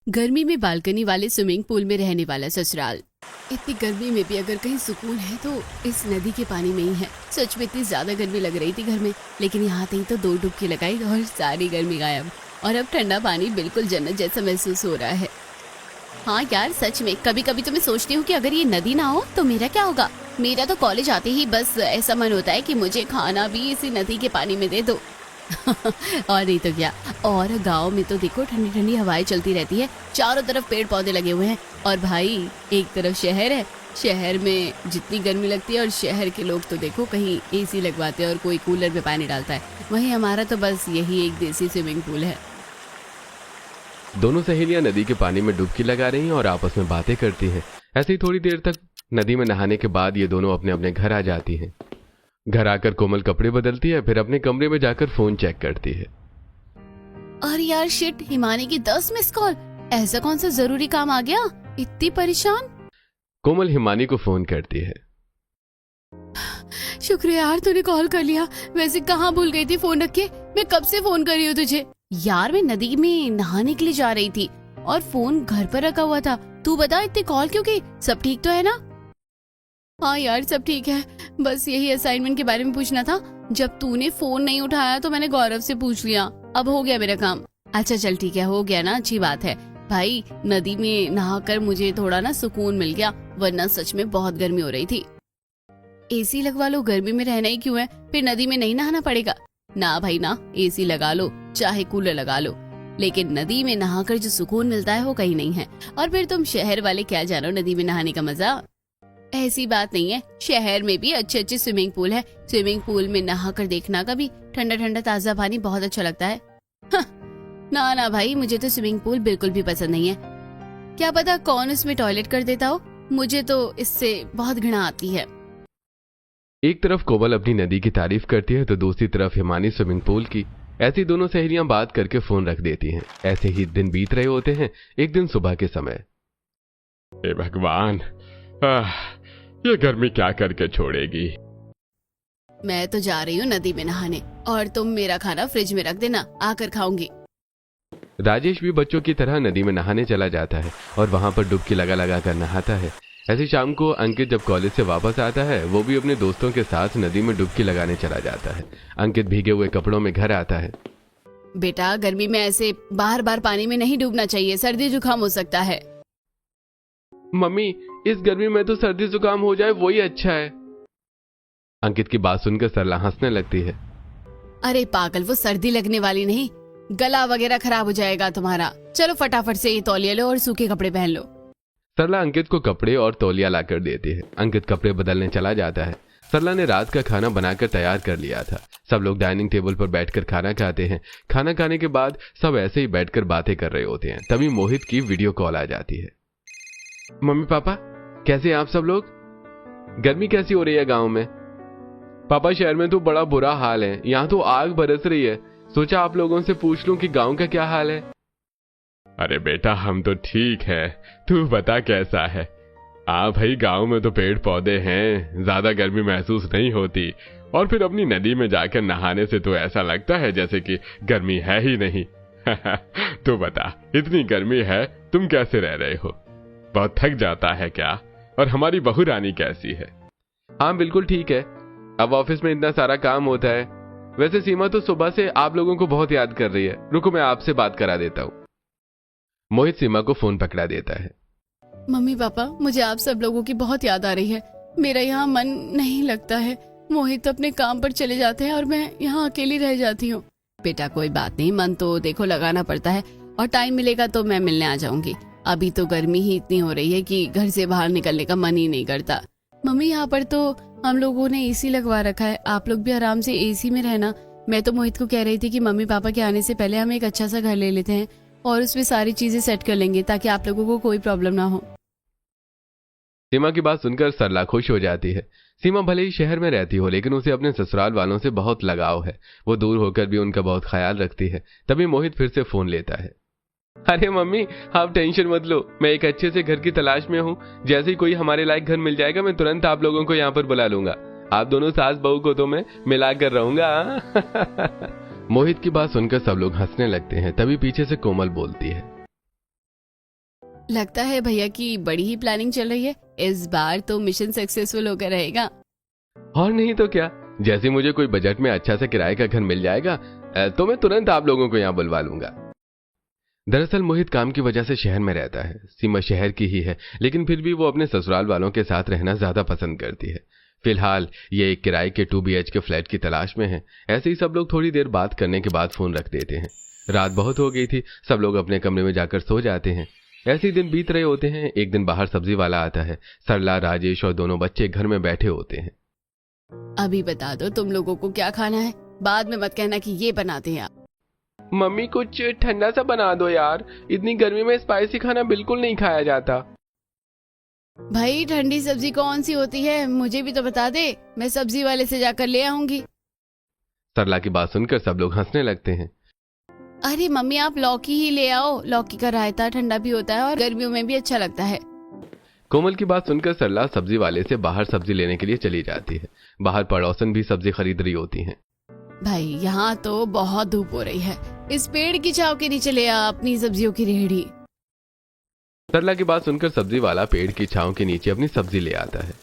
गर्मी में बालकनी वाले स्विमिंग पूल में रहने वाला ससुराल। इतनी गर्मी में भी अगर कहीं सुकून है तो इस नदी के पानी में ही है। सच में इतनी ज्यादा गर्मी लग रही थी घर में, लेकिन यहाँ ही तो 2 डुबकी लगाई और सारी गर्मी गायब। और अब ठंडा पानी बिल्कुल जन्नत जैसा महसूस हो रहा है। हाँ यार, सच में कभी कभी तो मैं सोचती हूँ कि अगर ये नदी ना हो तो मेरा क्या होगा। मेरा तो कॉलेज आते ही बस ऐसा मन होता है कि मुझे खाना भी इसी नदी के पानी में दे दो। और नहीं तो क्या। और गांव में तो देखो ठंडी ठंडी हवाएं चलती रहती है, चारों तरफ पेड़ पौधे लगे हुए हैं। और भाई एक तरफ शहर है, शहर में जितनी गर्मी लगती है और शहर के लोग तो देखो कहीं एसी लगवाते हैं और कोई कूलर में पानी डालता है। वहीं हमारा तो बस यही एक देसी स्विमिंग पूल है। दोनों सहेलियां नदी के पानी में डुबकी लगा रही हैं और आपस में बातें करती हैं। ऐसे ही थोड़ी देर तक नदी में नहाने के बाद ये दोनों अपने अपने घर आ जाती हैं। घर आकर कोमल कपड़े बदलती है, फिर अपने कमरे में जाकर फोन चेक करती है। अरे यार शिट, हिमानी की 10 मिस कॉल। ऐसा कौन सा जरूरी काम आ गया? इतनी परेशान। कोमल हिमानी को फोन करती है। शुक्रिया यार तूने कॉल कर लिया, वैसे कहाँ भूल गई थी फोन रख के। मैं कब से फोन कर रही हूँ तुझे। यार मैं नदी में नहाने के लिए जा रही थी और फोन घर पर रखा हुआ था। तू बता इतनी कॉल क्यों की? सब ठीक तो है ना? हाँ यार सब ठीक है, बस यही असाइनमेंट के बारे में पूछना था। जब तूने फोन नहीं उठाया तो मैंने गौरव से पूछ लिया। अब हो गया मेरा काम। अच्छा चल ठीक है, हो गया ना, अच्छी बात है। भाई नदी में नहाकर मुझे थोड़ा ना सुकून मिल गया, वरना सच में बहुत गर्मी हो रही थी। एसी लगवा लो, गर्मी में रहना ही क्यों है, फिर नदी में नहीं नहाना पड़ेगा। ना भाई ना, एसी लगा लो चाहे कूलर लगा लो, लेकिन नदी में नहाकर जो सुकून मिलता है वो कहीं नहीं है। और फिर तुम शहर वाले क्या जानो नदी में नहाने का मजा। ऐसी बात नहीं है, शहर में भी अच्छे अच्छे स्विमिंग पूल है। स्विमिंग पूल में नहाकर देखना कभी, ठंडा ठंडा ताजा पानी बहुत अच्छा लगता है। ना ना भाई, मुझे तो स्विमिंग पूल बिल्कुल भी पसंद नहीं है। क्या पता कौन इसमें टॉयलेट कर देता हो, मुझे तो इससे बहुत घृणा आती है। एक तरफ कोमल अपनी नदी की तारीफ करती है तो दूसरी तरफ हिमानी स्विमिंग पूल की। ऐसी दोनों सहेलियां बात करके फोन रख देती हैं। ऐसे ही दिन बीत रहे होते हैं। एक दिन सुबह के समय, हे भगवान, ये गर्मी क्या करके छोड़ेगी। मैं तो जा रही हूँ नदी में नहाने, और तुम मेरा खाना फ्रिज में रख देना, आकर खाऊंगी। राजेश भी बच्चों की तरह नदी में नहाने चला जाता है और वहां पर डुबकी लगा लगा कर नहाता है। ऐसी शाम को अंकित जब कॉलेज से वापस आता है, वो भी अपने दोस्तों के साथ नदी में डुबकी लगाने चला जाता है। अंकित भीगे हुए कपड़ों में घर आता है। बेटा गर्मी में ऐसे बार बार पानी में नहीं डूबना चाहिए, सर्दी जुकाम हो सकता है। मम्मी, इस गर्मी में तो सर्दी जुकाम हो जाए वही अच्छा है। अंकित की बात सुनकर सरला हंसने लगती है। अरे पागल, वो सर्दी लगने वाली नहीं, गला वगैरह खराब हो जाएगा तुम्हारा। चलो फटाफट से ये तौलिया लो और सूखे कपड़े पहन लो। सरला अंकित को कपड़े और तौलिया लाकर देती है। अंकित कपड़े बदलने चला जाता है। सरला ने रात का खाना बनाकर तैयार कर लिया था। सब लोग डाइनिंग टेबल पर बैठकर खाना खाते हैं। खाना खाने के बाद सब ऐसे ही बैठकर बातें कर रहे होते हैं। तभी मोहित की वीडियो कॉल आ जाती है। मम्मी पापा कैसे हैं आप सब लोग? गर्मी कैसी हो रही है गांव में? पापा शहर में तो बड़ा बुरा हाल है, यहाँ तो आग बरस रही है। सोचा आप लोगों से पूछ लूं कि गांव का क्या हाल है। अरे बेटा हम तो ठीक है, तू बता कैसा है। हाँ भाई, गांव में तो पेड़ पौधे हैं, ज्यादा गर्मी महसूस नहीं होती। और फिर अपनी नदी में जाकर नहाने से तो ऐसा लगता है जैसे कि गर्मी है ही नहीं। तू बता, इतनी गर्मी है, तुम कैसे रह रहे हो? बहुत थक जाता है क्या? और हमारी बहू रानी कैसी है? हाँ बिल्कुल ठीक है, अब ऑफिस में इतना सारा काम होता है। वैसे सीमा तो सुबह से आप लोगों को बहुत याद कर रही है, रुको मैं आपसे बात करा देता हूँ। मोहित सीमा को फोन पकड़ा देता है। मम्मी पापा, मुझे आप सब लोगों की बहुत याद आ रही है। मेरा यहाँ मन नहीं लगता है। मोहित तो अपने काम पर चले जाते हैं और मैं यहाँ अकेली रह जाती हूँ। बेटा कोई बात नहीं, मन तो देखो लगाना पड़ता है, और टाइम मिलेगा तो मैं मिलने आ जाऊंगी। अभी तो गर्मी ही इतनी हो रही है कि घर से बाहर निकलने का मन ही नहीं करता। मम्मी यहाँ पर तो हम लोगों ने एसी लगवा रखा है, आप लोग भी आराम से एसी में रहना। मैं तो मोहित को कह रही थी कि मम्मी पापा के आने से पहले हम एक अच्छा सा घर ले लेते हैं और उसमें सारी चीजें सेट कर लेंगे ताकि आप लोगों को कोई प्रॉब्लम ना हो। सीमा की बात सुनकर सरला खुश हो जाती है। सीमा भले ही शहर में रहती हो, लेकिन उसे अपने ससुराल वालों से बहुत लगाव है। वो दूर होकर भी उनका बहुत ख्याल रखती है। तभी मोहित फिर से फोन लेता है। अरे मम्मी, आप टेंशन मत लो, मैं एक अच्छे से घर की तलाश में हूँ। जैसे ही कोई हमारे लायक घर मिल जाएगा मैं तुरंत आप लोगों को यहाँ पर बुला लूंगा। आप दोनों सास बहू को तो मैं मिला कर रहूंगा। मोहित की बात सुनकर सब लोग हंसने लगते हैं। तभी पीछे से कोमल बोलती है। लगता है भैया की बड़ी ही प्लानिंग चल रही है। इस बार तो मिशन सक्सेसफुल होकर रहेगा। और नहीं तो क्या, जैसे मुझे कोई बजट में अच्छा सा किराए का घर मिल जाएगा तो मैं तुरंत आप लोगों को यहाँ बुलवा लूंगा। दरअसल मोहित काम की वजह से शहर में रहता है। सीमा शहर की ही है, लेकिन फिर भी वो अपने ससुराल वालों के साथ रहना ज्यादा पसंद करती है। फिलहाल ये एक किराए के 2 BHK फ्लैट की तलाश में है। ऐसे ही सब लोग थोड़ी देर बात करने के बाद फोन रख देते हैं। रात बहुत हो गई थी, सब लोग अपने कमरे में जाकर सो जाते हैं। ऐसे ही दिन बीत रहे होते हैं। एक दिन बाहर सब्जी वाला आता है। सरला, राजेश और दोनों बच्चे घर में बैठे होते हैं। अभी बता दो तुम लोगों को क्या खाना है, बाद में मत कहना कि ये बनाते हैं आप। मम्मी कुछ ठंडा सा बना दो यार, इतनी गर्मी में स्पाइसी खाना बिल्कुल नहीं खाया जाता। भाई ठंडी सब्जी कौन सी होती है, मुझे भी तो बता दे, मैं सब्जी वाले से जाकर ले आऊंगी। सरला की बात सुनकर सब लोग हंसने लगते हैं। अरे मम्मी आप लौकी ही ले आओ, लौकी का रायता ठंडा भी होता है और गर्मियों में भी अच्छा लगता है। कोमल की बात सुनकर सरला सब्जी वाले से बाहर सब्जी लेने के लिए चली जाती है। बाहर पड़ोसन भी सब्जी खरीद रही होती हैं। भाई यहाँ तो बहुत धूप हो रही है, इस पेड़ की छांव के नीचे ले आ अपनी सब्जियों की रेहड़ी। सरला की बात सुनकर सब्जी वाला पेड़ की छांव के नीचे अपनी सब्जी ले आता है।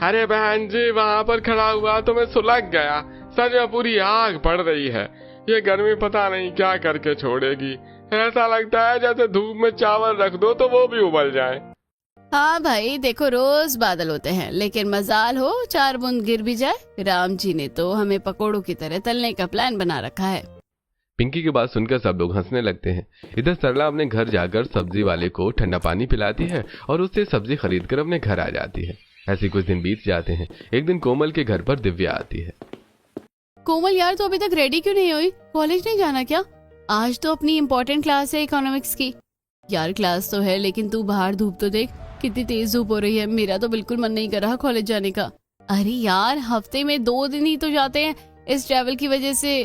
अरे बहन जी, वहां पर खड़ा हुआ तो मैं सुलग गया। सर में पूरी आग पड़ रही है। ये गर्मी पता नहीं क्या करके छोड़ेगी। ऐसा लगता है जैसे धूप में चावल रख दो तो वो भी उबल जाए। हाँ भाई देखो, रोज बादल होते हैं, लेकिन मजाल हो 4 बूंद गिर भी जाए। राम जी ने तो हमें पकोड़ों की तरह तलने का प्लान बना रखा है। पिंकी की बात सुनकर सब लोग हंसने लगते हैं। इधर सरला अपने घर जाकर सब्जी वाले को ठंडा पानी पिलाती है और उससे सब्जी खरीदकर अपने घर आ जाती है। ऐसे कुछ दिन बीत जाते हैं। एक दिन कोमल के घर पर दिव्या आती है। कोमल यार, तो अभी तक रेडी क्यों नहीं हुई? कॉलेज नहीं जाना क्या? आज तो अपनी इम्पोर्टेंट क्लास है इकोनॉमिक्स की। यार क्लास तो है, लेकिन तू बाहर धूप तो देख, कितनी तेज धूप हो रही है। मेरा तो बिल्कुल मन नहीं कर रहा कॉलेज जाने का। अरे यार हफ्ते में 2 दिन ही तो जाते हैं इस ट्रैवल की वजह से।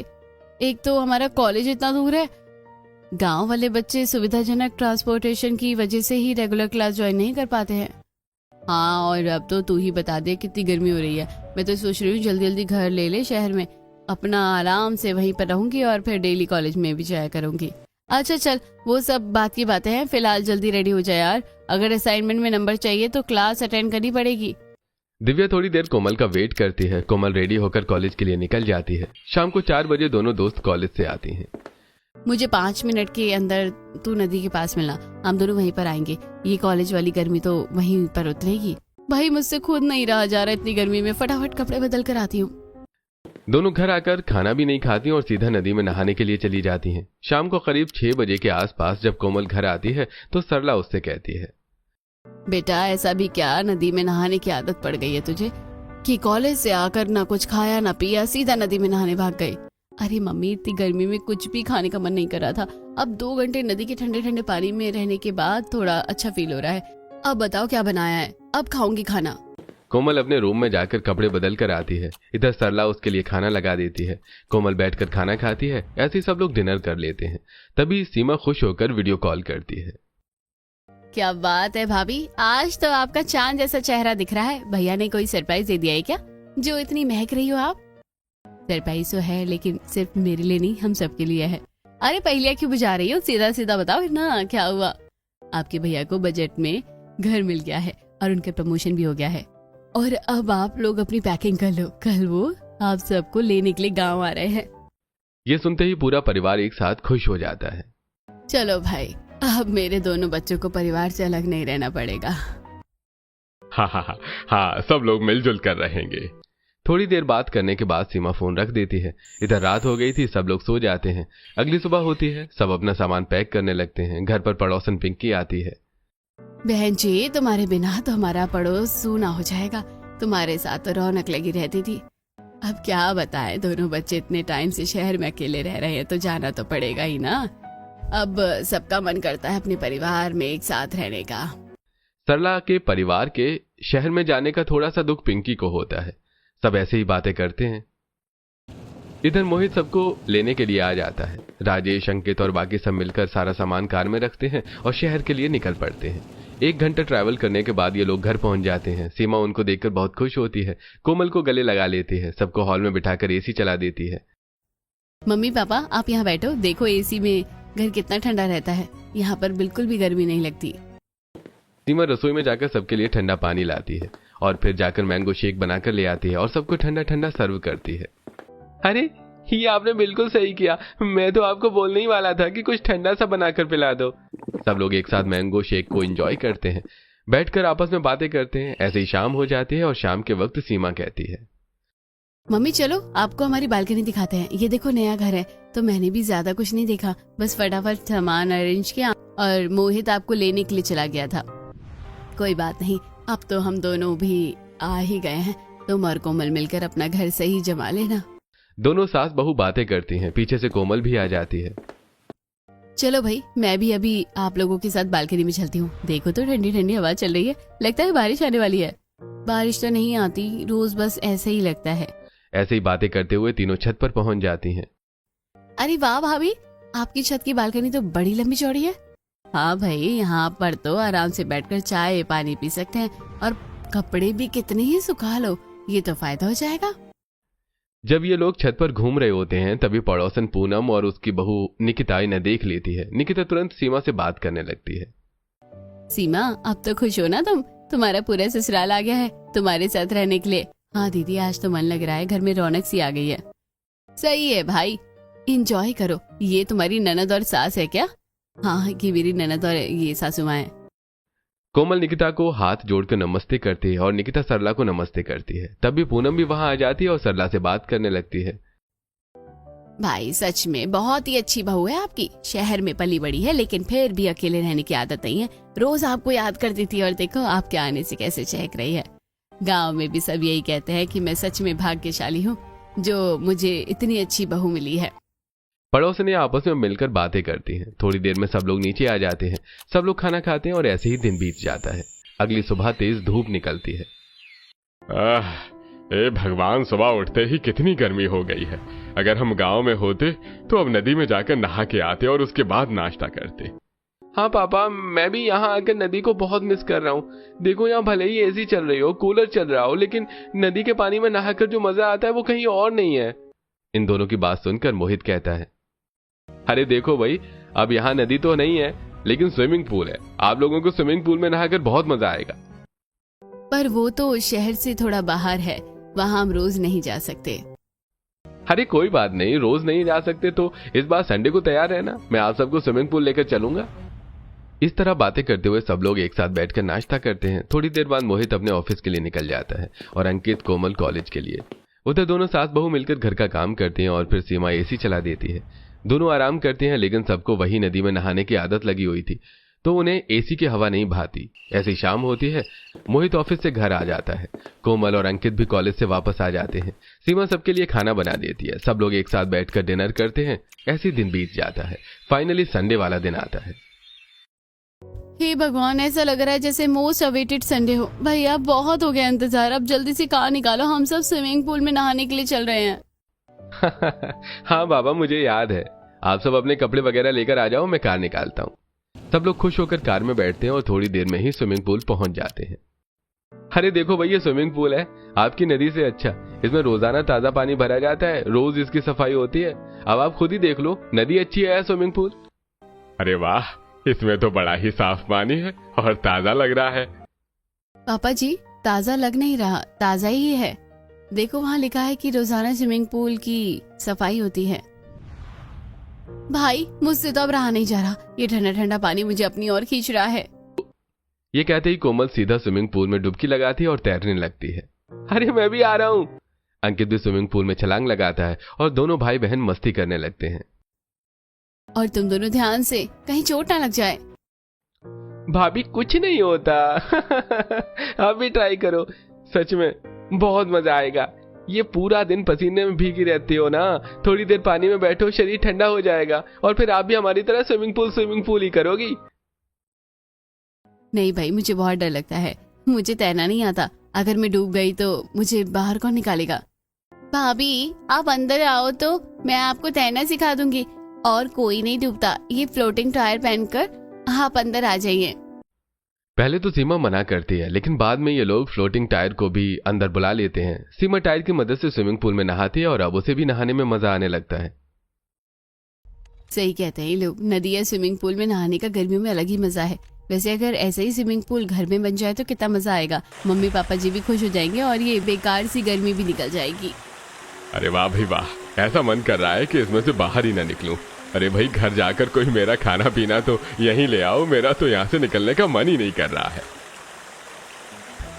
एक तो हमारा कॉलेज इतना दूर है, गांव वाले बच्चे सुविधाजनक ट्रांसपोर्टेशन की वजह से ही रेगुलर क्लास ज्वाइन नहीं कर पाते हैं। हाँ, और अब तो तू ही बता दे कितनी गर्मी हो रही है। मैं तो सोच रही हूँ जल्दी जल्दी घर ले ले शहर में, अपना आराम से वहीं पर रहूंगी और फिर डेली कॉलेज में भी जाया करूंगी। अच्छा चल, वो सब बात की बातें हैं, फिलहाल जल्दी रेडी हो जाए यार। अगर असाइनमेंट में नंबर चाहिए तो क्लास अटेंड करनी पड़ेगी। दिव्या थोड़ी देर कोमल का वेट करती है। कोमल रेडी होकर कॉलेज के लिए निकल जाती है। शाम को 4 बजे दोनों दोस्त कॉलेज से आती हैं। मुझे 5 मिनट के अंदर तू नदी के पास मिलना, हम दोनों वहीं पर आएंगे। ये कॉलेज वाली गर्मी तो वहीं पर उतरेगी। भाई मुझसे खुद नहीं रहा जा रहा इतनी गर्मी में, फटाफट कपड़े बदल कर आती हूँ। दोनों घर आकर खाना भी नहीं खाती और सीधा नदी में नहाने के लिए चली जाती हैं। शाम को करीब 6 बजे के आसपास जब कोमल घर आती है तो सरला उससे कहती है, बेटा ऐसा भी क्या नदी में नहाने की आदत पड़ गई है तुझे कि कॉलेज से आकर ना कुछ खाया ना पिया, सीधा नदी में नहाने भाग गई? अरे मम्मी, इतनी गर्मी में कुछ भी खाने का मन नहीं कर रहा था। अब 2 घंटे नदी के ठंडे ठंडे पानी में रहने के बाद थोड़ा अच्छा फील हो रहा है। अब बताओ क्या बनाया है, अब खाऊंगी खाना। कोमल अपने रूम में जाकर कपड़े बदल कर आती है। इधर सरला उसके लिए खाना लगा देती है। कोमल बैठकर खाना खाती है। ऐसे ही सब लोग डिनर कर लेते हैं। तभी सीमा खुश होकर वीडियो कॉल करती है। क्या बात है भाभी, आज तो आपका चांद जैसा चेहरा दिख रहा है। भैया ने कोई सरप्राइज दे दिया है क्या, जो इतनी महक रही हो आप? सरप्राइज तो है, लेकिन सिर्फ मेरे लिए नहीं, हम सबके लिए है। अरे पहले क्यों बुझा रही हो, सीधा सीधा बताओ ना क्या हुआ। आपके भैया को बजट में घर मिल गया है और उनका प्रमोशन भी हो गया है, और अब आप लोग अपनी पैकिंग कर लो, कल वो आप सबको लेने के लिए गाँव आ रहे हैं। ये सुनते ही पूरा परिवार एक साथ खुश हो जाता है। चलो भाई, अब मेरे दोनों बच्चों को परिवार से अलग नहीं रहना पड़ेगा। हाँ, सब लोग मिलजुल कर रहेंगे। थोड़ी देर बात करने के बाद सीमा फोन रख देती है। इधर रात हो गई थी, सब लोग सो जाते हैं। अगली सुबह होती है, सब अपना सामान पैक करने लगते हैं। घर पर पड़ोसन पिंकी आती है। बहन जी, तुम्हारे बिना तो हमारा पड़ोस सूना हो जाएगा। तुम्हारे साथ तो रौनक लगी रहती थी। अब क्या बताएं, दोनों बच्चे इतने टाइम से शहर में अकेले रह रहे हैं तो जाना तो पड़ेगा ही ना। अब सबका मन करता है अपने परिवार में एक साथ रहने का। सरला के परिवार के शहर में जाने का थोड़ा सा दुख पिंकी को होता है। सब ऐसे ही बातें करते हैं। इधर मोहित सबको लेने के लिए आ जाता है। राजेश, अंकित और बाकी सब मिलकर सारा सामान कार में रखते हैं और शहर के लिए निकल पड़ते हैं। 1 घंटा ट्रैवल करने के बाद ये लोग घर पहुंच जाते हैं। सीमा उनको देखकर बहुत खुश होती है। कोमल को गले लगा लेती है। सबको हॉल में बिठाकर एसी चला देती है। मम्मी पापा आप यहाँ बैठो, देखो एसी में घर कितना ठंडा रहता है, यहाँ पर बिल्कुल भी गर्मी नहीं लगती। सीमा रसोई में जाकर सबके लिए ठंडा पानी लाती है और फिर जाकर मैंगो शेक बनाकर ले आती है और सबको ठंडा ठंडा सर्व करती है। अरे ये आपने बिल्कुल सही किया, मैं तो आपको बोलने ही वाला था कि कुछ ठंडा सा बनाकर पिला दो। सब लोग एक साथ मैंगो शेक को एंजॉय करते हैं, बैठकर आपस में बातें करते हैं। ऐसे ही शाम हो जाती है और शाम के वक्त सीमा कहती है, मम्मी चलो आपको हमारी बालकनी दिखाते हैं। ये देखो नया घर है। तो मैंने भी ज्यादा कुछ नहीं देखा, बस फटाफट सामान अरेंज किया और मोहित आपको लेने के लिए चला गया था। कोई बात नहीं, अब तो हम दोनों भी आ ही गए हैं, तुम और कोमल मिलकर अपना घर सही जमा लेना। दोनों सास बहू बातें करती हैं। पीछे से कोमल भी आ जाती है। चलो भाई, मैं भी अभी आप लोगों के साथ बालकनी में चलती हूँ। देखो तो ठंडी ठंडी हवा चल रही है, लगता है बारिश आने वाली है। बारिश तो नहीं आती, रोज बस ऐसे ही लगता है। ऐसे ही बातें करते हुए तीनों छत पर पहुंच जाती हैं। अरे वाह भाभी, आपकी छत की बालकनी तो बड़ी लंबी चौड़ी है। हाँ भाई, यहाँ पर तो आराम से बैठकर चाय पानी पी सकते हैं और कपड़े भी कितने ही सुखा लो, ये तो फायदा हो जाएगा। जब ये लोग छत पर घूम रहे होते हैं तभी पड़ोसन पूनम और उसकी बहू निकिता इन्हें देख लेती है। निकिता तुरंत सीमा से बात करने लगती है। सीमा, अब तो खुश हो ना तुम? तुम्हारा पूरा ससुराल आ गया है तुम्हारे साथ रहने के लिए। हाँ दीदी, आज तो मन लग रहा है, घर में रौनक सी आ गई है। सही है भाई, इंजॉय करो। ये तुम्हारी ननद और सास है क्या? हाँ, ये मेरी ननद और ये सासू माँ है। कोमल निकिता को हाथ जोड़कर नमस्ते करती है और निकिता सरला को नमस्ते करती है। तभी पूनम भी वहां आ जाती है और सरला से बात करने लगती है। भाई सच में बहुत ही अच्छी बहू है आपकी। शहर में पली बड़ी है लेकिन फिर भी अकेले रहने की आदत नहीं है। रोज आपको याद करती थी और देखो आपके आने से कैसे चहक रही है। गांव में भी सब यही कहते हैं कि मैं सच में भाग्यशाली हूँ जो मुझे इतनी अच्छी बहू मिली है। पड़ोसनी आपस में मिलकर बातें करती हैं। थोड़ी देर में सब लोग नीचे आ जाते हैं। सब लोग खाना खाते हैं और ऐसे ही दिन बीत जाता है। अगली सुबह तेज धूप निकलती है। ए भगवान, सुबह उठते ही कितनी गर्मी हो गई है। अगर हम गांव में होते तो अब नदी में जाकर नहा के आते और उसके बाद नाश्ता करते। हाँ पापा, मैं भी यहाँ आकर नदी को बहुत मिस कर रहा हूँ। देखो यहाँ भले ही एसी चल रही हो, कूलर चल रहा हो, लेकिन नदी के पानी में नहाकर जो मजा आता है वो कहीं और नहीं है। इन दोनों की बात सुनकर मोहित कहता है, अरे देखो भाई, अब यहाँ नदी तो नहीं है लेकिन स्विमिंग पूल है। आप लोगों को स्विमिंग पूल में नहाकर बहुत मजा आएगा। पर वो तो शहर से थोड़ा बाहर है, वहाँ हम रोज नहीं जा सकते। अरे कोई बात नहीं, रोज नहीं जा सकते तो इस बार संडे को तैयार रहना, मैं आप सबको स्विमिंग पूल लेकर चलूंगा। इस तरह बातें करते हुए सब लोग एक साथ बैठकर नाश्ता करते हैं। थोड़ी देर बाद मोहित अपने ऑफिस के लिए निकल जाता है और अंकित कोमल कॉलेज के लिए। उधर दोनों सास बहू मिलकर घर का काम करती हैं और फिर सीमा एसी चला देती है। दोनों आराम करते हैं लेकिन सबको वही नदी में नहाने की आदत लगी हुई थी तो उन्हें एसी की हवा नहीं भाती। ऐसी शाम होती है। मोहित ऑफिस से घर आ जाता है। कोमल और अंकित भी कॉलेज से वापस आ जाते हैं। सीमा सबके लिए खाना बना देती है। सब लोग एक साथ बैठकर डिनर करते हैं। ऐसे दिन बीत जाता है। फाइनली संडे वाला दिन आता है। हे भगवान, ऐसा लग रहा है जैसे मोस्ट अवेटेड संडे हो। भैया बहुत हो गया इंतजार, अब जल्दी से कार निकालो, हम सब स्विमिंग पूल में नहाने के लिए चल रहे हैं। हाँ बाबा, मुझे याद है। आप सब अपने कपड़े वगैरह लेकर आ जाओ, मैं कार निकालता हूँ। सब लोग खुश होकर कार में बैठते हैं और थोड़ी देर में ही स्विमिंग पूल पहुंच जाते हैं। अरे देखो भैया, स्विमिंग पूल है आपकी नदी से अच्छा। इसमें रोजाना ताजा पानी भरा जाता है, रोज इसकी सफाई होती है। अब आप खुद ही देख लो, नदी अच्छी है स्विमिंग पूल। अरे वाह, इसमें तो बड़ा ही साफ पानी है और ताजा लग रहा है। पापा जी, ताजा लग नहीं रहा, ताजा ही है। देखो वहाँ लिखा है कि रोजाना स्विमिंग पूल की सफाई होती है। भाई मुझसे तो अब रहा नहीं जा रहा, ये ठंडा ठंडा पानी मुझे अपनी ओर खींच रहा है। ये कहते ही कोमल सीधा स्विमिंग पूल में डुबकी लगाती है और तैरने लगती है। अरे मैं भी आ रहा हूँ। अंकित भी स्विमिंग पूल में छलांग लगाता है और दोनों भाई बहन मस्ती करने लगते हैं। और तुम दोनों ध्यान से, कहीं चोट ना लग जाए। भाभी कुछ नहीं होता। आप भी ट्राई करो, सच में बहुत मजा आएगा। ये पूरा दिन पसीने में भीगी रहती हो ना, थोड़ी देर पानी में बैठो, शरीर ठंडा हो जाएगा और फिर आप भी हमारी तरह स्विमिंग पूल ही करोगी। नहीं भाई, मुझे बहुत डर लगता है, मुझे तैरना नहीं आता। अगर मैं डूब गई तो मुझे बाहर कौन निकालेगा। भाभी आप अंदर आओ तो मैं आपको तैरना सिखा दूंगी। और कोई नहीं डूबता, ये फ्लोटिंग टायर पहनकर आप अंदर आ जाइए। पहले तो सीमा मना करती है लेकिन बाद में ये लोग फ्लोटिंग टायर को भी अंदर बुला लेते हैं। सीमा टायर की मदद से स्विमिंग पूल में नहाती है और अब उसे भी नहाने में मजा आने लगता है। सही कहते हैं ये लोग, नदी या स्विमिंग पूल में नहाने का गर्मियों में अलग ही मजा है। वैसे अगर ऐसा ही स्विमिंग पूल घर में बन जाए तो कितना मजा आएगा। मम्मी पापा जी भी खुश हो जाएंगे और ये बेकार सी गर्मी भी निकल जाएगी। अरे वाह भाई वाह, ऐसा मन कर रहा है कि इसमें से बाहर ही ना निकलूं। अरे भाई घर जाकर कोई मेरा खाना पीना तो यहीं ले आओ, मेरा तो यहाँ से निकलने का मन ही नहीं कर रहा है।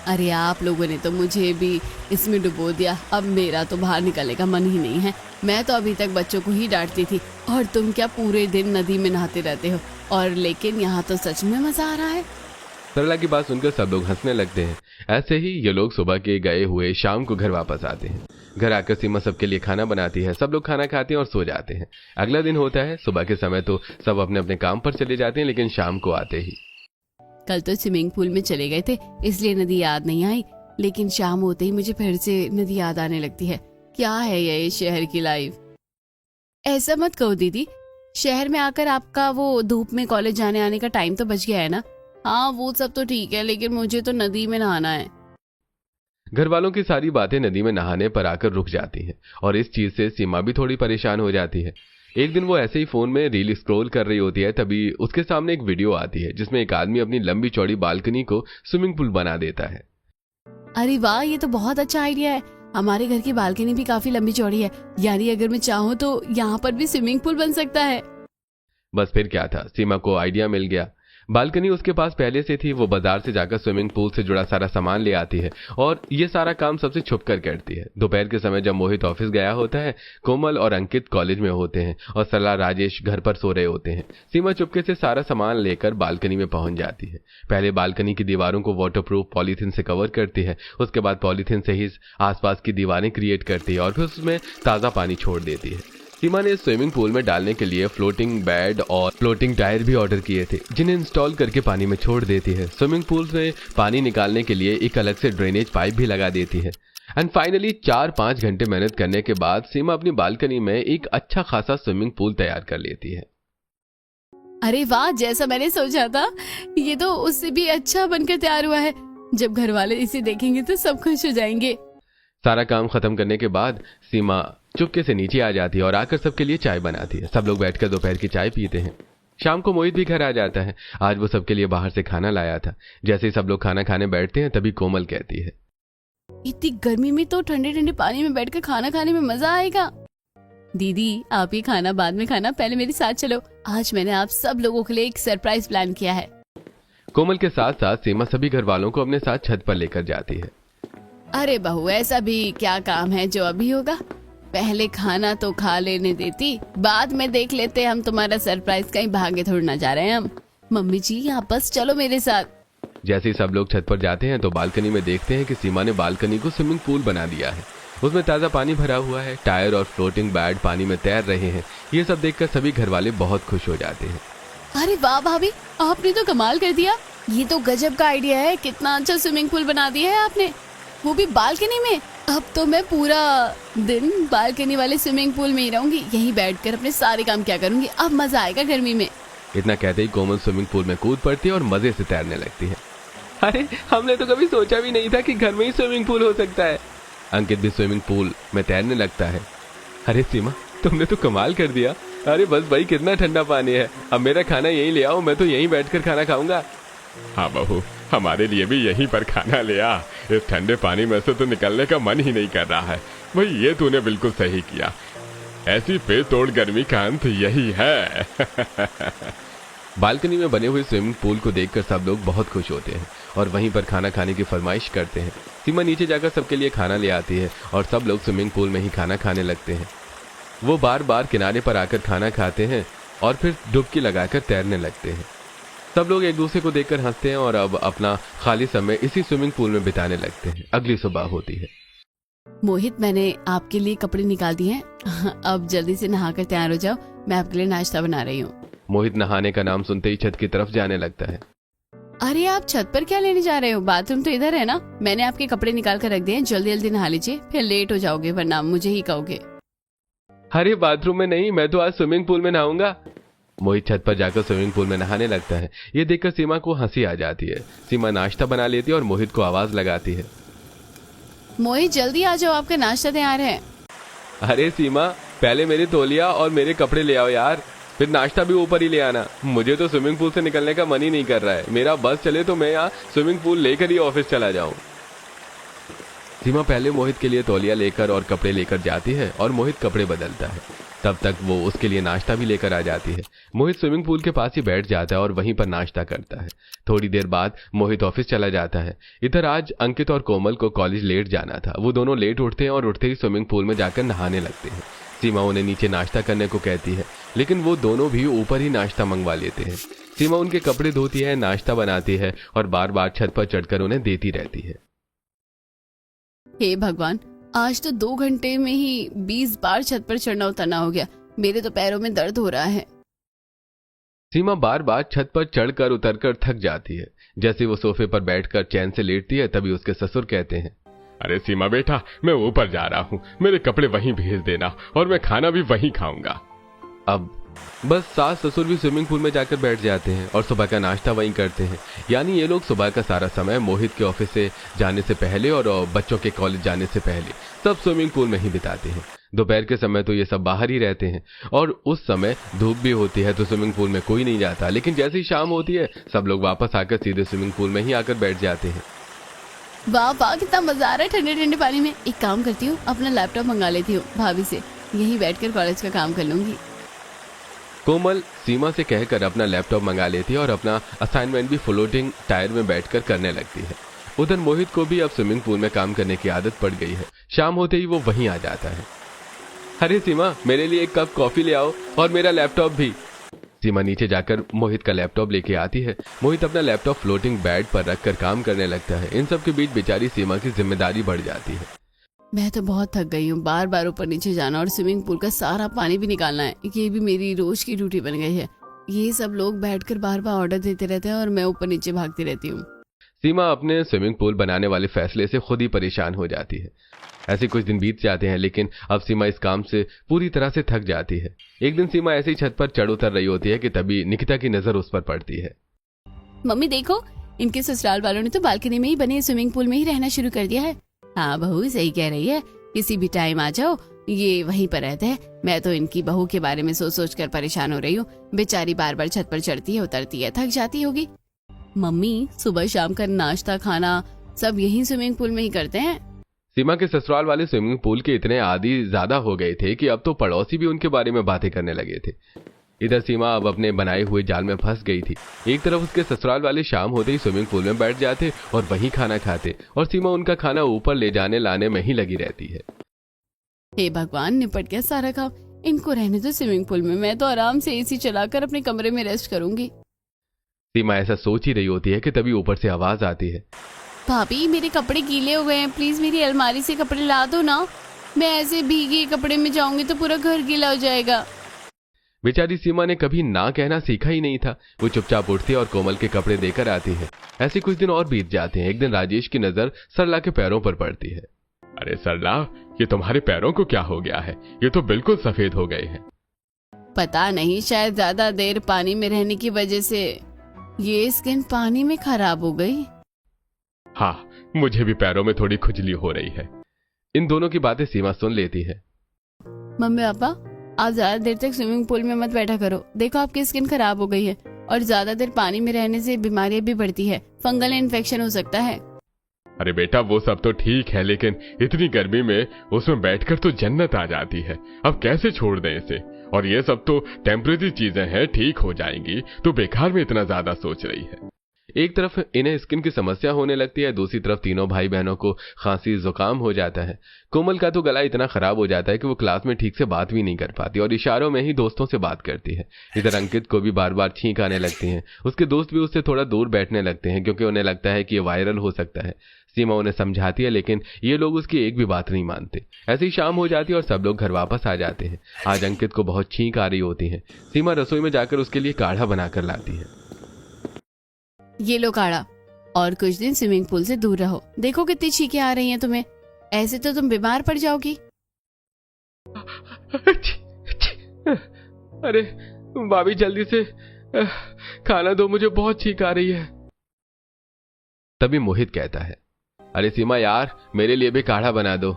अरे आप लोगों ने तो मुझे भी इसमें डुबो दिया, अब मेरा तो बाहर निकलने का मन ही नहीं है। मैं तो अभी तक बच्चों को ही डांटती थी और तुम क्या पूरे दिन नदी में नहाते रहते हो। और लेकिन यहाँ तो सच में मजा आ रहा है। सरला की बात सुनकर सब लोग हंसने लगते हैं। ऐसे ही ये लोग सुबह के गए हुए शाम को घर वापस आते हैं। घर आकर सीमा सबके लिए खाना बनाती है। सब लोग खाना खाते हैं और सो जाते हैं। अगला दिन होता है। सुबह के समय तो सब अपने अपने काम पर चले जाते हैं, लेकिन शाम को आते ही कल तो स्विमिंग पूल में चले गए थे इसलिए नदी याद नहीं आई, लेकिन शाम होते ही मुझे फिर से नदी याद आने लगती है। क्या है ये शहर की लाइफ। ऐसा मत कहो दीदी, शहर में आकर आपका वो धूप में कॉलेज जाने आने का टाइम तो बच गया है ना। हाँ वो सब तो ठीक है, लेकिन मुझे तो नदी में नहाना है। घर वालों की सारी बातें नदी में नहाने पर आकर रुक जाती हैं और इस चीज से सीमा भी थोड़ी परेशान हो जाती है। एक दिन वो ऐसे ही फोन में रील स्क्रॉल कर रही होती है, तभी उसके सामने एक वीडियो आती है जिसमें एक आदमी अपनी लंबी चौड़ी बालकनी को स्विमिंग पूल बना देता है। अरे वाह, ये तो बहुत अच्छा आइडिया है। हमारे घर की बालकनी भी काफी लंबी चौड़ी है, यानी अगर मैं चाहूँ तो यहाँ पर भी स्विमिंग पूल बन सकता है। बस फिर क्या था, सीमा को आइडिया मिल गया। बालकनी उसके पास पहले से थी। वो बाजार से जाकर स्विमिंग पूल से जुड़ा सारा सामान ले आती है और ये सारा काम सबसे छुप कर करती है। दोपहर के समय जब मोहित ऑफिस गया होता है, कोमल और अंकित कॉलेज में होते हैं और सरला राजेश घर पर सो रहे होते हैं, सीमा चुपके से सारा सामान लेकर बालकनी में पहुंच जाती है। पहले बालकनी की दीवारों को वाटरप्रूफ पॉलीथीन से कवर करती है। उसके बाद पॉलीथीन से ही आसपास की दीवारें क्रिएट करती है और फिर उसमें ताज़ा पानी छोड़ देती है। सीमा ने स्विमिंग पूल में डालने के लिए फ्लोटिंग बेड और फ्लोटिंग टायर भी ऑर्डर किए थे, जिन्हें इंस्टॉल करके पानी में छोड़ देती है। स्विमिंग पूल में पानी निकालने के लिए एक अलग से ड्रेनेज पाइप भी लगा देती है। एंड फाइनली 4-5 घंटे मेहनत करने के बाद सीमा अपनी बालकनी में एक अच्छा खासा स्विमिंग पूल तैयार कर लेती है। अरे वाह, जैसा मैंने सोचा था, ये तो उससे भी अच्छा बनकर तैयार हुआ है। जब घर वाले इसे देखेंगे तो सब खुश हो जाएंगे। सारा काम खत्म करने के बाद सीमा चुपके से नीचे आ जाती है और आकर सबके लिए चाय बनाती है। सब लोग बैठकर दोपहर की चाय पीते हैं। शाम को मोहित भी घर आ जाता है। आज वो सबके लिए बाहर से खाना लाया था। जैसे ही सब लोग खाना खाने बैठते हैं तभी कोमल कहती है, इतनी गर्मी में तो ठंडे ठंडे पानी में बैठकर खाना खाने में मजा आएगा। दीदी आप ये खाना बाद में खाना, पहले मेरे साथ चलो। आज मैंने आप सब लोगों के लिए एक सरप्राइज प्लान किया है। कोमल के साथ साथ सीमा सभी घर वालों को अपने साथ छत पर लेकर जाती है। अरे बहू, ऐसा भी क्या काम है जो अभी होगा। पहले खाना तो खा लेने देती, बाद में देख लेते हम तुम्हारा सरप्राइज। कहीं भागे थोड़ी ना जा रहे हैं हम। मम्मी जी आप बस चलो मेरे साथ। जैसे ही सब लोग छत पर जाते हैं तो बालकनी में देखते हैं कि सीमा ने बालकनी को स्विमिंग पूल बना दिया है। उसमें ताज़ा पानी भरा हुआ है। टायर और फ्लोटिंग बेड पानी में तैर रहे हैं। ये सब देखकर सभी घर वाले बहुत खुश हो जाते हैं। अरे वाह भाभी, आपने तो कमाल कर दिया। ये तो गजब का आइडिया है। कितना अच्छा स्विमिंग पूल बना दिया है आपने, वो भी बालकनी में। अब तो मैं पूरा दिन बालकनी वाले स्विमिंग पूल में ही रहूंगी, यहीं बैठकर अपने सारे काम क्या करूंगी। अब मजा आएगा गर्मी में। इतना कहते ही कोमल स्विमिंग पूल में कूद पड़ती है और मजे से तैरने लगती है। अरे हमने तो कभी सोचा भी नहीं था कि घर में ही स्विमिंग पूल हो सकता है। अंकित भी स्विमिंग पूल में तैरने लगता है। अरे सीमा तुमने तो कमाल कर दिया। अरे बस भाई कितना ठंडा पानी है। अब मेरा खाना यहीं ले आओ, मैं तो यहीं बैठकर खाना खाऊंगा। हाँ बहू, हमारे लिए भी यहीं पर खाना ले आ। इस ठंडे पानी में से तो निकलने का मन ही नहीं कर रहा है। भाई ये तूने बिल्कुल सही किया। ऐसी पेट तोड़ गर्मी का अंत यही है। बालकनी में बने हुए स्विमिंग पूल को देखकर सब लोग बहुत खुश होते हैं और वहीं पर खाना खाने की फरमाइश करते हैं। सीमा नीचे जाकर सबके लिए खाना ले आती है और सब लोग स्विमिंग पूल में ही खाना खाने लगते हैं। वो बार बार किनारे पर आकर खाना खाते हैं और फिर डुबकी लगाकर तैरने लगते हैं। सब लोग एक दूसरे को देखकर हंसते हैं और अब अपना खाली समय इसी स्विमिंग पूल में बिताने लगते हैं। अगली सुबह होती है। मोहित, मैंने आपके लिए कपड़े निकाल दिए हैं। अब जल्दी से नहाकर तैयार हो जाओ, मैं आपके लिए नाश्ता बना रही हूँ। मोहित नहाने का नाम सुनते ही छत की तरफ जाने लगता है। अरे आप छत पर क्या लेने जा रहे हो? बाथरूम तो इधर है ना। मैंने आपके कपड़े निकाल कर रख दिए हैं, जल्दी जल्दी नहा लीजिए, फिर लेट हो जाओगे वरना मुझे ही कहोगे। अरे बाथरूम में नहीं, मैं तो आज स्विमिंग पूल में नहाऊंगा। मोहित छत पर जाकर स्विमिंग पूल में नहाने लगता है। ये देखकर सीमा को हंसी आ जाती है। सीमा नाश्ता बना लेती है और मोहित को आवाज लगाती है, मोहित जल्दी आ जाओ, आपका नाश्ता तैयार है। अरे सीमा पहले मेरी तौलिया और मेरे कपड़े ले आओ यार, फिर नाश्ता भी ऊपर ही ले आना। मुझे तो स्विमिंग पूल से निकलने का मन ही नहीं कर रहा है। मेरा बस चले तो मैं यहाँ स्विमिंग पूल लेकर ही ऑफिस चला जाऊं। सीमा पहले मोहित के लिए तौलिया लेकर और कपड़े लेकर जाती है और मोहित कपड़े बदलता है। तब तक वो उसके लिए नाश्ता भी लेकर आ जाती है। मोहित स्विमिंग पूल के पास ही बैठ जाता है और वहीं पर नाश्ता करता है। थोड़ी देर बाद मोहित ऑफिस चला जाता है। इधर आज अंकित और कोमल को कॉलेज लेट जाना था। वो दोनों लेट उठते हैं और उठते ही स्विमिंग पूल में जाकर नहाने लगते हैं। सीमा उन्हें नीचे नाश्ता करने को कहती है, लेकिन वो दोनों भी ऊपर ही नाश्ता मंगवा लेते हैं। सीमा उनके कपड़े धोती है, नाश्ता बनाती है और बार बार छत पर चढ़कर उन्हें देती रहती है। हे भगवान, आज तो 2 घंटे में ही 20 बार छत पर चढ़ना उतरना हो गया। मेरे तो पैरों में दर्द हो रहा है। सीमा बार बार छत पर चढ़कर उतरकर थक जाती है। जैसे वो सोफे पर बैठकर चैन से लेटती है तभी उसके ससुर कहते हैं, अरे सीमा बेटा, मैं ऊपर जा रहा हूँ, मेरे कपड़े वहीं भेज देना और मैं खाना भी वहीं खाऊंगा। अब बस सास ससुर भी स्विमिंग पूल में जाकर बैठ जाते हैं और सुबह का नाश्ता वहीं करते हैं। यानी ये लोग सुबह का सारा समय मोहित के ऑफिस से जाने से पहले और बच्चों के कॉलेज जाने से पहले सब स्विमिंग पूल में ही बिताते हैं। दोपहर के समय तो ये सब बाहर ही रहते हैं और उस समय धूप भी होती है तो स्विमिंग पूल में कोई नहीं जाता। लेकिन जैसे ही शाम होती है सब लोग वापस आकर सीधे स्विमिंग पूल में ही आकर बैठ जाते हैं। वाह वाह, कितना मजा आ रहा है ठंडे ठंडे पानी में। एक काम करती हूँ, अपना लैपटॉप मंगा लेती हूँ भाभी से, यहीं बैठकर कॉलेज का काम कर लूंगी। कोमल सीमा से कहकर अपना लैपटॉप मंगा लेती है और अपना असाइनमेंट भी फ्लोटिंग टायर में बैठकर करने लगती है। उधर मोहित को भी अब स्विमिंग पूल में काम करने की आदत पड़ गई है। शाम होते ही वो वहीं आ जाता है। अरे सीमा, मेरे लिए एक कप कॉफी ले आओ और मेरा लैपटॉप भी। सीमा नीचे जाकर मोहित का लैपटॉप लेके आती है। मोहित अपना लैपटॉप फ्लोटिंग बेड पर रखकर काम करने लगता है। इन सब के बीच बेचारी सीमा की जिम्मेदारी बढ़ जाती है। मैं तो बहुत थक गई हूँ, बार बार ऊपर नीचे जाना और स्विमिंग पूल का सारा पानी भी निकालना है। ये भी मेरी रोज की ड्यूटी बन गई है। ये सब लोग बैठकर बार बार ऑर्डर देते रहते हैं और मैं ऊपर नीचे भागती रहती हूँ। सीमा अपने स्विमिंग पूल बनाने वाले फैसले से खुद ही परेशान हो जाती है। ऐसे कुछ दिन बीत जाते हैं लेकिन अब सीमा इस काम से पूरी तरह से थक जाती है। एक दिन सीमा ऐसे ही छत पर चढ़ उतर रही होती है कि तभी निकिता की नजर उस पर पड़ती है। मम्मी देखो, इनके ससुराल वालों ने तो बालकनी में ही बने स्विमिंग पूल में ही रहना शुरू कर दिया है। हाँ बहू, सही कह रही है, किसी भी टाइम आ जाओ, ये वहीं पर रहते हैं। मैं तो इनकी बहू के बारे में सोच सोच कर परेशान हो रही हूँ। बेचारी बार बार छत पर चढ़ती है उतरती है, थक जाती होगी। मम्मी, सुबह शाम का नाश्ता खाना सब यही स्विमिंग पूल में ही करते हैं। सीमा के ससुराल वाले स्विमिंग पूल के इतने आदी ज्यादा हो गए थे कि अब तो पड़ोसी भी उनके बारे में बातें करने लगे थे। इधर सीमा अब अपने बनाए हुए जाल में फंस गई थी। एक तरफ उसके ससुराल वाले शाम होते ही स्विमिंग पूल में बैठ जाते और वहीं खाना खाते और सीमा उनका खाना ऊपर ले जाने लाने में ही लगी रहती है। हे भगवान, निपट गया सारा काम। इनको रहने दो स्विमिंग पूल में, मैं तो आराम से एसी चलाकर अपने कमरे में रेस्ट करूंगी। सीमा ऐसा सोच ही रही होती है कि तभी ऊपर से आवाज आती है, भाभी मेरे कपड़े गीले हो गए हैं, प्लीज मेरी अलमारी से कपड़े ला दो ना। मैं ऐसे भीगे कपड़े में जाऊंगी तो पूरा घर गीला हो जाएगा। बेचारी सीमा ने कभी ना कहना सीखा ही नहीं था। वो चुपचाप उठती है और कोमल के कपड़े देकर आती है। ऐसे कुछ दिन और बीत जाते हैं। एक दिन राजेश की नजर सरला के पैरों पर पड़ती है। अरे सरला, ये तुम्हारे पैरों को क्या हो गया है? ये तो बिल्कुल सफेद हो गए हैं। पता नहीं, शायद ज्यादा देर पानी में रहने की वजह से ये स्किन पानी में खराब हो गई। हाँ, मुझे भी पैरों में थोड़ी खुजली हो रही है। इन दोनों की बातें सीमा सुन लेती है। मम्मी पापा, आप ज्यादा देर तक स्विमिंग पूल में मत बैठा करो। देखो आपकी स्किन खराब हो गई है और ज्यादा देर पानी में रहने से बीमारियां भी बढ़ती है, फंगल इन्फेक्शन हो सकता है। अरे बेटा, वो सब तो ठीक है, लेकिन इतनी गर्मी में उसमें बैठकर तो जन्नत आ जाती है। अब कैसे छोड़ दें इसे? और ये सब तो टेम्परेरी चीजें हैं, ठीक हो जाएंगी, तो बेकार में इतना ज्यादा सोच रही है। एक तरफ इन्हें स्किन की समस्या होने लगती है, दूसरी तरफ तीनों भाई बहनों को खांसी जुकाम हो जाता है। कोमल का तो गला इतना खराब हो जाता है कि वो क्लास में ठीक से बात भी नहीं कर पाती और इशारों में ही दोस्तों से बात करती है। इधर अंकित को भी बार बार छींक आने लगती है। उसके दोस्त भी उससे थोड़ा दूर बैठने लगते हैं क्योंकि उन्हें लगता है कि ये वायरल हो सकता है। सीमा उन्हें समझाती है लेकिन ये लोग उसकी एक भी बात नहीं मानते। ऐसी शाम हो जाती है और सब लोग घर वापस आ जाते हैं। आज अंकित को बहुत छींक आ रही होती है। सीमा रसोई में जाकर उसके लिए काढ़ा बनाकर लाती है। ये लो काढ़ा, और कुछ दिन स्विमिंग पूल से दूर रहो। देखो कितनी छींकें आ रही हैं तुम्हें, ऐसे तो तुम बीमार पड़ जाओगी। अरे भाभी, जल्दी से खाना दो, मुझे बहुत छींक आ रही है। तभी मोहित कहता है, अरे सीमा यार, मेरे लिए भी काढ़ा बना दो।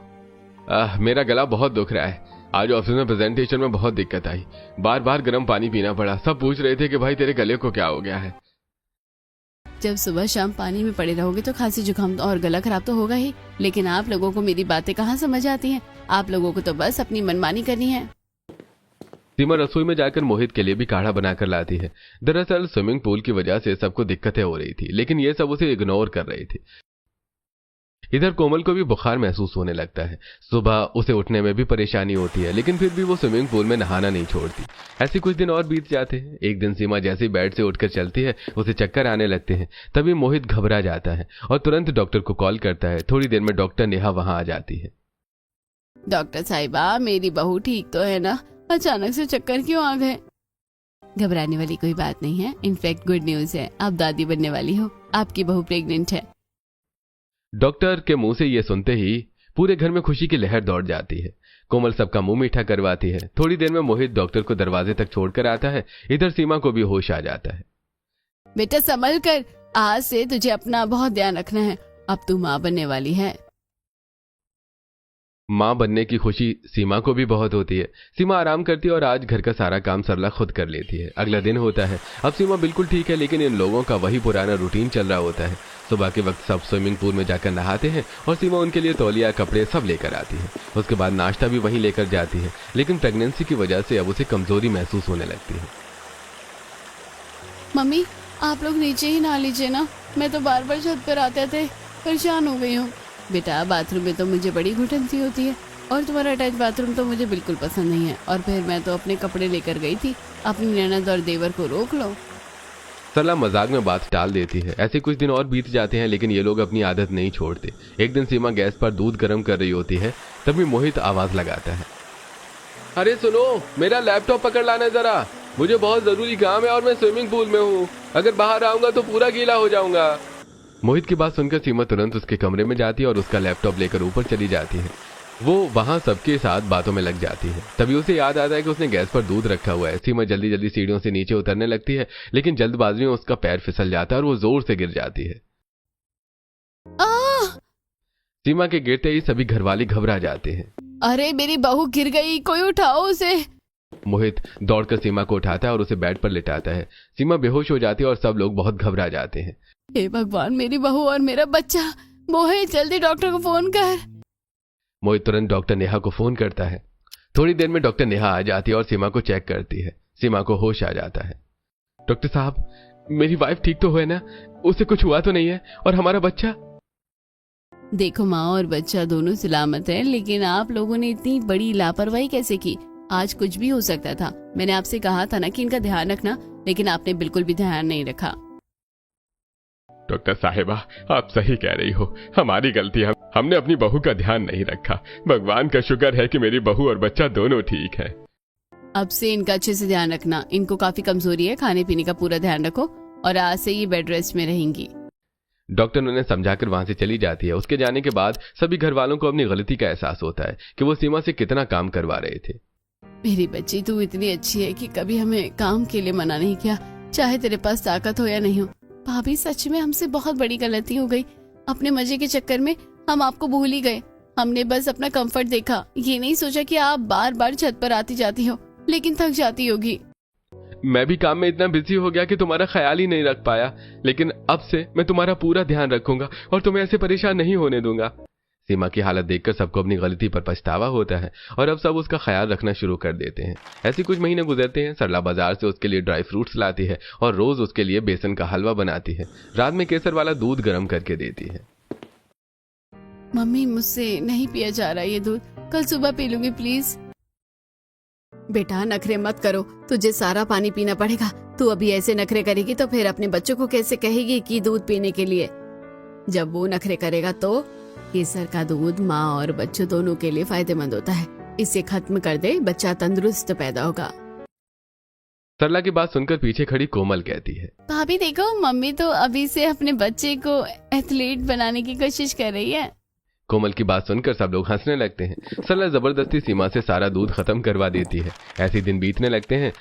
मेरा गला बहुत दुख रहा है। आज ऑफिस में प्रेजेंटेशन में बहुत दिक्कत आई, बार बार गर्म पानी पीना पड़ा। सब पूछ रहे थे कि भाई तेरे गले को क्या हो गया है। जब सुबह शाम पानी में पड़े रहोगे तो खांसी जुकाम और गला खराब तो होगा ही। लेकिन आप लोगों को मेरी बातें कहाँ समझ आती हैं? आप लोगों को तो बस अपनी मनमानी करनी है। सीमा रसोई में जाकर मोहित के लिए भी काढ़ा बनाकर लाती है। दरअसल स्विमिंग पूल की वजह से सबको दिक्कतें हो रही थी, लेकिन ये सब उसे इग्नोर कर रही थी। इधर कोमल को भी बुखार महसूस होने लगता है। सुबह उसे उठने में भी परेशानी होती है, लेकिन फिर भी वो स्विमिंग पूल में नहाना नहीं छोड़ती। ऐसे कुछ दिन और बीत जाते हैं। एक दिन सीमा जैसे ही बेड से उठकर चलती है, उसे चक्कर आने लगते हैं। तभी मोहित घबरा जाता है और तुरंत डॉक्टर को कॉल करता है। थोड़ी देर में डॉक्टर नेहा वहां आ जाती है। डॉक्टर साहिबा, मेरी बहू ठीक तो है ना? अचानक से चक्कर क्यों आ गए? घबराने वाली कोई बात नहीं है। इनफैक्ट गुड न्यूज है, आप दादी बनने वाली हो। आपकी बहू प्रेग्नेंट है। डॉक्टर के मुंह से ये सुनते ही पूरे घर में खुशी की लहर दौड़ जाती है। कोमल सबका मुंह मीठा करवाती है। थोड़ी देर में मोहित डॉक्टर को दरवाजे तक छोड़कर आता है। इधर सीमा को भी होश आ जाता है। बेटा संभल कर, आज से तुझे अपना बहुत ध्यान रखना है। अब तू माँ बनने वाली है। मां बनने की खुशी सीमा को भी बहुत होती है। सीमा आराम करती है और आज घर का सारा काम सरला खुद कर लेती है। अगला दिन होता है। अब सीमा बिल्कुल ठीक है, लेकिन इन लोगों का वही पुराना रूटीन चल रहा होता है। सुबह के वक्त सब स्विमिंग पूल में जाकर नहाते हैं और सीमा उनके लिए तौलिया, कपड़े सब लेकर आती है। उसके बाद नाश्ता भी वहीं लेकर जाती है, लेकिन प्रेगनेंसी की वजह से अब उसे कमजोरी महसूस होने लगती है। मम्मी, आप लोग नीचे ही नहा लीजिए ना। मैं तो बार बार छत पर आते थे परेशान हो गई हूँ। बेटा बाथरूम में तो मुझे बड़ी घुटन सी होती है, और तुम्हारा अटैच बाथरूम तो मुझे बिल्कुल पसंद नहीं है। और फिर मैं तो अपने कपड़े लेकर गई थी। अपनी ननद और देवर को रोक लो। सरला मजाक में बात टाल देती है। ऐसे कुछ दिन और बीत जाते हैं, लेकिन ये लोग अपनी आदत नहीं छोड़ते। एक दिन सीमा गैस पर दूध गर्म कर रही होती है, तभी मोहित आवाज लगाता है। अरे सुनो, मेरा लैपटॉप पकड़ लाना जरा, मुझे बहुत जरूरी काम है और मैं स्विमिंग पूल में हूँ। अगर बाहर आऊंगा तो पूरा गीला हो जाऊंगा। मोहित की बात सुनकर सीमा तुरंत उसके कमरे में जाती है और उसका लैपटॉप लेकर ऊपर चली जाती है। वो वहां सबके साथ बातों में लग जाती है। तभी उसे याद आता है कि उसने गैस पर दूध रखा हुआ है। सीमा जल्दी जल्दी सीढ़ियों से नीचे उतरने लगती है, लेकिन जल्दबाजी में उसका पैर फिसल जाता है और वो जोर से गिर जाती है। सीमा के गिरते ही सभी घरवाले घबरा जाते हैं। अरे मेरी बहू गिर गई, कोई उठाओ उसे। मोहित दौड़कर सीमा को उठाता है और उसे बेड पर लिटाता है। सीमा बेहोश हो जाती है और सब लोग बहुत घबरा जाते हैं। हे भगवान, मेरी बहू और मेरा बच्चा। मोहित जल्दी डॉक्टर को फोन कर। मोहित तुरंत डॉक्टर नेहा को फोन करता है। थोड़ी देर में डॉक्टर नेहा आ जाती है और सीमा को चेक करती है। सीमा को होश आ जाता है। डॉक्टर साहब, मेरी वाइफ ठीक तो है ना? उसे कुछ हुआ तो नहीं है? और हमारा बच्चा? देखो, माँ और बच्चा दोनों सलामत है, लेकिन आप लोगों ने इतनी बड़ी लापरवाही कैसे की? आज कुछ भी हो सकता था। मैंने आपसे कहा था ना कि इनका ध्यान रखना, लेकिन आपने बिल्कुल भी ध्यान नहीं रखा। डॉक्टर साहिबा, आप सही कह रही हो, हमारी गलती है। हमने अपनी बहू का ध्यान नहीं रखा। भगवान का शुक्र है कि मेरी बहू और बच्चा दोनों ठीक है। अब से इनका अच्छे से ध्यान रखना। इनको काफी कमजोरी है, खाने पीने का पूरा ध्यान रखो, और आज से ये बेड रेस्ट में रहेंगी। डॉक्टर उन्हें समझाकर वहां से चली जाती है। उसके जाने के बाद सभी घर वालों को अपनी गलती का एहसास होता है कि वो सीमा से कितना काम करवा रहे थे। मेरी बच्ची, तू इतनी अच्छी है कि कभी हमें काम के लिए मना नहीं किया, चाहे तेरे पास ताकत हो या नहीं हो। भाभी, सच में हमसे बहुत बड़ी गलती हो गई। अपने मजे के चक्कर में हम आपको भूल ही गए। हमने बस अपना कंफर्ट देखा, ये नहीं सोचा कि आप बार बार छत पर आती जाती हो, लेकिन थक जाती होगी। मैं भी काम में इतना बिजी हो गया कि तुम्हारा ख्याल ही नहीं रख पाया, लेकिन अब से मैं तुम्हारा पूरा ध्यान रखूंगा और तुम्हें ऐसे परेशान नहीं होने दूंगा। सीमा की हालत देखकर सबको अपनी गलती पर पछतावा होता है और अब सब उसका ख्याल रखना शुरू कर देते हैं। ऐसे कुछ महीने गुजरते हैं। सरला बाजार से उसके लिए ड्राई फ्रूट्स लाती है और रोज उसके लिए बेसन का हलवा बनाती है। रात में केसर वाला दूध गर्म करके देती है। मम्मी, मुझसे नहीं पिया जा रहा ये दूध, कल सुबह पी लूंगी प्लीज। बेटा नखरे मत करो, तुझे सारा पानी पीना पड़ेगा। तू अभी ऐसे नखरे करेगी तो फिर अपने बच्चों को कैसे कहेगी कि दूध पीने के लिए? जब वो नखरे करेगा तो केसर का दूध माँ और बच्चों दोनों के लिए फायदेमंद होता है। इसे खत्म कर दे, बच्चा तंदुरुस्त पैदा होगा। सरला की बात सुनकर पीछे खड़ी कोमल कहती है, भाभी देखो, मम्मी तो अभी से अपने बच्चे को एथलीट बनाने की कोशिश कर रही है। कोमल की बात सुनकर सब लोग हंसने लगते हैं। सरला जबरदस्ती सीमा से सारा दूध खत्म करवा देती है। ऐसे दिन बीतने लगते हैं।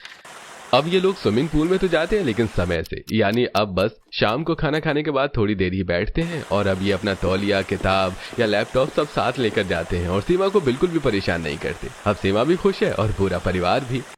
अब ये लोग स्विमिंग पूल में तो जाते हैं लेकिन समय से, यानी अब बस शाम को खाना खाने के बाद थोड़ी देर ही बैठते हैं। और अब ये अपना तौलिया, किताब या लैपटॉप सब साथ लेकर जाते हैं और सीमा को बिल्कुल भी परेशान नहीं करते। अब सीमा भी खुश है और पूरा परिवार भी।